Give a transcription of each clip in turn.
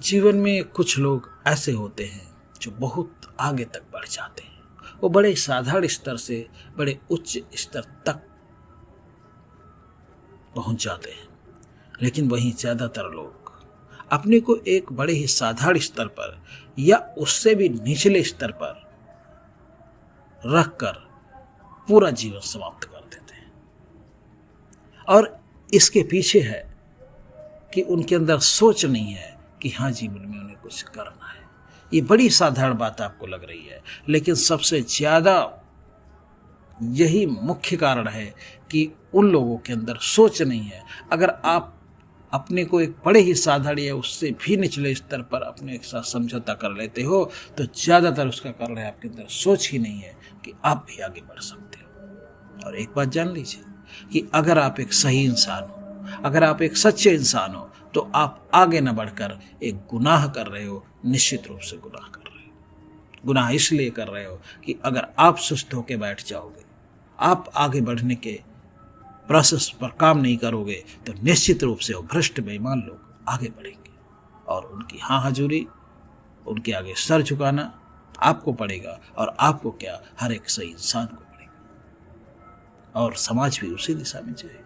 जीवन में कुछ लोग ऐसे होते हैं जो बहुत आगे तक बढ़ जाते हैं। वो बड़े साधारण स्तर से बड़े उच्च स्तर तक पहुंच जाते हैं, लेकिन वहीं ज्यादातर लोग अपने को एक बड़े ही साधारण स्तर पर या उससे भी निचले स्तर पर रखकर पूरा जीवन समाप्त कर देते हैं। और इसके पीछे है कि उनके अंदर सोच नहीं है कि हाँ, जीवन में उन्हें कुछ करना है। ये बड़ी साधारण बात आपको लग रही है, लेकिन सबसे ज्यादा यही मुख्य कारण है कि उन लोगों के अंदर सोच नहीं है। अगर आप अपने को एक बड़े ही साधारण या उससे भी निचले स्तर पर अपने एक साथ समझौता कर लेते हो, तो ज्यादातर उसका कारण है आपके अंदर सोच ही नहीं है कि आप भी आगे बढ़ सकते हो। और एक बात जान लीजिए कि अगर आप एक सही इंसान हो, अगर आप एक सच्चे इंसान हो, तो आप आगे न बढ़कर एक गुनाह कर रहे हो। निश्चित रूप से गुनाह कर रहे हो। गुनाह इसलिए कर रहे हो कि अगर आप सुस्त होकर बैठ जाओगे, आप आगे बढ़ने के प्रोसेस पर काम नहीं करोगे, तो निश्चित रूप से वो भ्रष्ट बेईमान लोग आगे बढ़ेंगे और उनकी हाँ हजूरी, उनके आगे सर झुकाना आपको पड़ेगा। और आपको क्या, हर एक सही इंसान को पड़ेगा, और समाज भी उसी दिशा में जाएगा।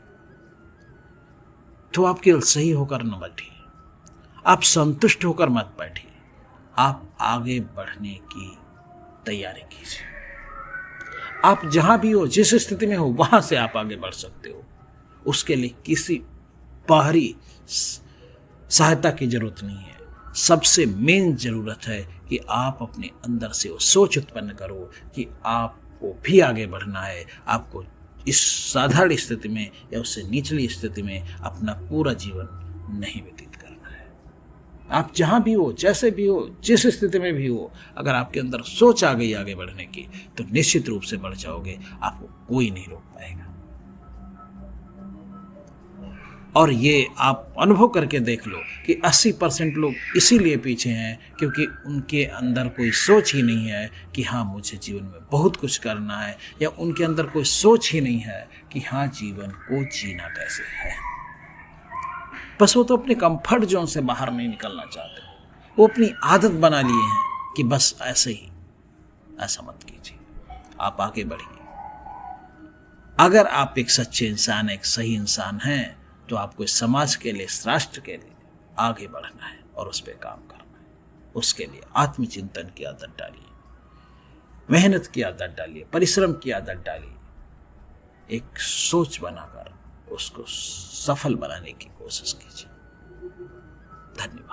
तो आप केवल सही होकर न बैठिए, आप संतुष्ट होकर मत बैठिए, आप आगे बढ़ने की तैयारी कीजिए। आप जहां भी हो, जिस स्थिति में हो, वहां से आप आगे बढ़ सकते हो। उसके लिए किसी बाहरी सहायता की जरूरत नहीं है। सबसे मेन जरूरत है कि आप अपने अंदर से वो सोच उत्पन्न करो कि आपको भी आगे बढ़ना है। आपको इस साधारण स्थिति में या उससे निचली स्थिति में अपना पूरा जीवन नहीं व्यतीत करना है। आप जहां भी हो, जैसे भी हो, जिस स्थिति में भी हो, अगर आपके अंदर सोच आ गई आगे बढ़ने की, तो निश्चित रूप से बढ़ जाओगे। आपको कोई नहीं रोक पाएगा। और ये आप अनुभव करके देख लो कि 80% लोग इसीलिए पीछे हैं क्योंकि उनके अंदर कोई सोच ही नहीं है कि हाँ, मुझे जीवन में बहुत कुछ करना है, या उनके अंदर कोई सोच ही नहीं है कि हाँ, जीवन को जीना कैसे है। बस वो तो अपने कंफर्ट जोन से बाहर नहीं निकलना चाहते। वो अपनी आदत बना लिए हैं कि बस ऐसे ही। ऐसा मत कीजिए, आप आगे बढ़िए। अगर आप एक सच्चे इंसान, एक सही इंसान हैं, तो आपको इस समाज के लिए, इस राष्ट्र के लिए आगे बढ़ना है और उस पर काम करना है। उसके लिए आत्मचिंतन की आदत डालिए, मेहनत की आदत डालिए, परिश्रम की आदत डालिए। एक सोच बनाकर उसको सफल बनाने की कोशिश कीजिए। धन्यवाद।